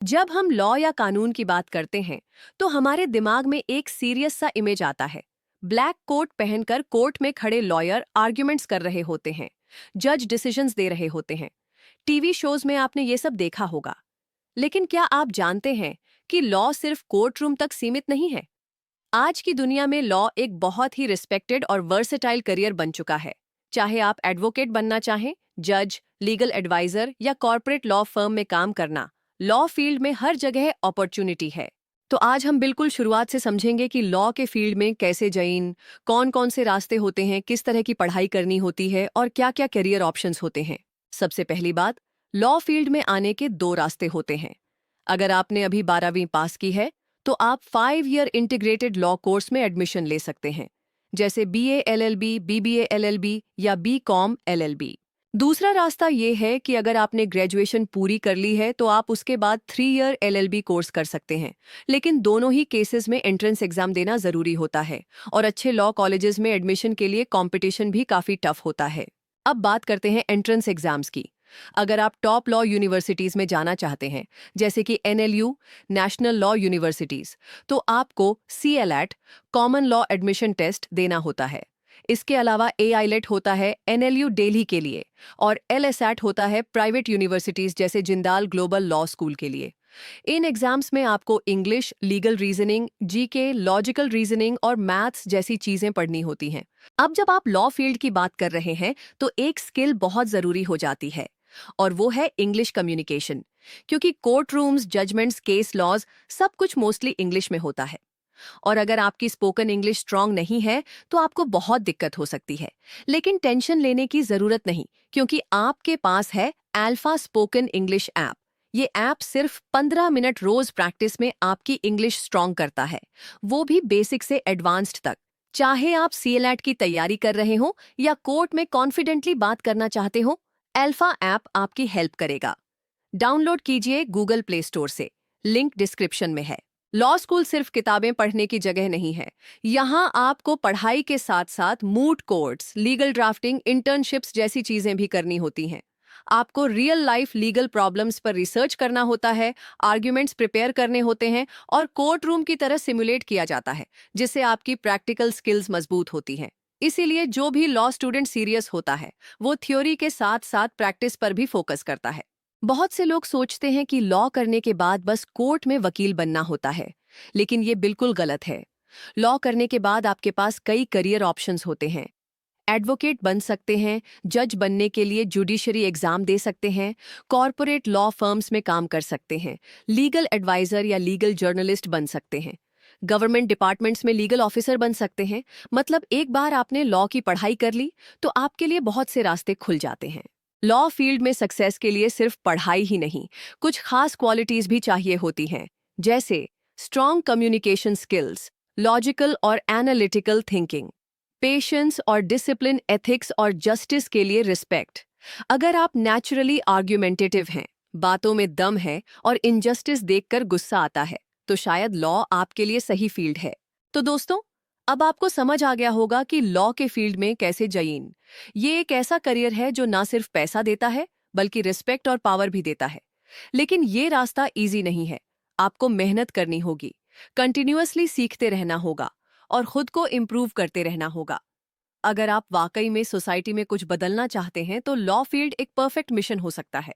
जब हम लॉ या कानून की बात करते हैं तो हमारे दिमाग में एक सीरियस सा इमेज आता है। ब्लैक कोट पहनकर कोर्ट में खड़े लॉयर आर्ग्यूमेंट्स कर रहे होते हैं, जज डिसीजंस दे रहे होते हैं। टीवी शोज में आपने ये सब देखा होगा। लेकिन क्या आप जानते हैं कि लॉ सिर्फ कोर्ट रूम तक सीमित नहीं है? आज की दुनिया में लॉ एक बहुत ही रिस्पेक्टेड और वर्सेटाइल करियर बन चुका है। चाहे आप एडवोकेट बनना चाहें, जज, लीगल एडवाइजर या कॉर्पोरेट लॉ फर्म में काम करना, लॉ फील्ड में हर जगह अपॉर्चुनिटी है। तो आज हम बिल्कुल शुरुआत से समझेंगे कि लॉ के फील्ड में कैसे जाइन, कौन कौन से रास्ते होते हैं, किस तरह की पढ़ाई करनी होती है और क्या क्या करियर ऑप्शंस होते हैं। सबसे पहली बात, लॉ फील्ड में आने के दो रास्ते होते हैं। अगर आपने अभी 12वीं पास की है तो आप 5 ईयर इंटीग्रेटेड लॉ कोर्स में एडमिशन ले सकते हैं, जैसे BA LLB, BBA LLB या BCom LLB। दूसरा रास्ता ये है कि अगर आपने ग्रेजुएशन पूरी कर ली है तो आप उसके बाद 3 ईयर LLB कोर्स कर सकते हैं। लेकिन दोनों ही केसेस में एंट्रेंस एग्जाम देना जरूरी होता है और अच्छे लॉ कॉलेजेस में एडमिशन के लिए कंपटीशन भी काफी टफ होता है। अब बात करते हैं एंट्रेंस एग्जाम्स की। अगर आप टॉप लॉ यूनिवर्सिटीज में जाना चाहते हैं, जैसे कि NLU, नेशनल लॉ यूनिवर्सिटीज, तो आपको CLAT, common law admission test देना होता है। इसके अलावा AILET होता है NLU दिल्ली के लिए और LSAT होता है प्राइवेट यूनिवर्सिटीज जैसे जिंदाल ग्लोबल लॉ स्कूल के लिए। इन एग्जाम्स में आपको English, legal reasoning, GK, logical reasoning और मैथ्स जैसी चीजें पढ़नी होती हैं। अब जब आप लॉ फील्ड की बात कर रहे हैं तो एक स्किल बहुत जरूरी हो जाती है और वो है इंग्लिश कम्युनिकेशन, क्योंकि court rooms, judgements, case laws सब कुछ मोस्टली इंग्लिश में होता है। और अगर आपकी स्पोकन इंग्लिश स्ट्रांग नहीं है तो आपको बहुत दिक्कत हो सकती है। लेकिन टेंशन लेने की जरूरत नहीं, क्योंकि आपके पास है अल्फा स्पोकन इंग्लिश ऐप। ये ऐप सिर्फ 15 मिनट रोज प्रैक्टिस में आपकी इंग्लिश स्ट्रांग करता है, वो भी बेसिक से एडवांस्ड तक। चाहे आप CLAT की तैयारी कर रहे हो या कोर्ट में कॉन्फिडेंटली बात करना चाहते हो, अल्फा ऐप आपकी हेल्प करेगा। डाउनलोड कीजिए गूगल प्ले स्टोर से, लिंक डिस्क्रिप्शन में है। लॉ स्कूल सिर्फ किताबें पढ़ने की जगह नहीं है। यहाँ आपको पढ़ाई के साथ साथ मूट कोर्ट्स, लीगल ड्राफ्टिंग, इंटर्नशिप्स जैसी चीजें भी करनी होती हैं। आपको रियल लाइफ लीगल प्रॉब्लम्स पर रिसर्च करना होता है, आर्ग्यूमेंट्स प्रिपेयर करने होते हैं और कोर्ट रूम की तरह सिमुलेट किया जाता है, जिससे आपकी प्रैक्टिकल स्किल्स मजबूत होती हैं। इसीलिए जो भी लॉ स्टूडेंट सीरियस होता है वो थ्योरी के साथ साथ प्रैक्टिस पर भी फोकस करता है। बहुत से लोग सोचते हैं कि लॉ करने के बाद बस कोर्ट में वकील बनना होता है, लेकिन ये बिल्कुल गलत है। लॉ करने के बाद आपके पास कई करियर ऑप्शंस होते हैं। एडवोकेट बन सकते हैं, जज बनने के लिए जुडिशरी एग्जाम दे सकते हैं, कॉर्पोरेट लॉ फर्म्स में काम कर सकते हैं, लीगल एडवाइजर या लीगल जर्नलिस्ट बन सकते हैं, गवर्नमेंट डिपार्टमेंट्स में लीगल ऑफिसर बन सकते हैं। मतलब एक बार आपने लॉ की पढ़ाई कर ली तो आपके लिए बहुत से रास्ते खुल जाते हैं। लॉ फील्ड में सक्सेस के लिए सिर्फ पढ़ाई ही नहीं, कुछ खास क्वालिटीज भी चाहिए होती हैं, जैसे स्ट्रॉन्ग कम्युनिकेशन स्किल्स, लॉजिकल और एनालिटिकल थिंकिंग, पेशेंस और डिसिप्लिन, एथिक्स और जस्टिस के लिए रिस्पेक्ट। अगर आप नेचुरली आर्ग्यूमेंटेटिव हैं, बातों में दम है और इनजस्टिस देखकर गुस्सा आता है, तो शायद लॉ आपके लिए सही फील्ड है। तो दोस्तों, अब आपको समझ आ गया होगा कि लॉ के फील्ड में कैसे जाइन। ये एक ऐसा करियर है जो ना सिर्फ पैसा देता है बल्कि रिस्पेक्ट और पावर भी देता है। लेकिन ये रास्ता इजी नहीं है। आपको मेहनत करनी होगी, कंटिन्यूअसली सीखते रहना होगा और खुद को इम्प्रूव करते रहना होगा। अगर आप वाकई में सोसाइटी में कुछ बदलना चाहते हैं तो लॉ फील्ड एक परफेक्ट मिशन हो सकता है।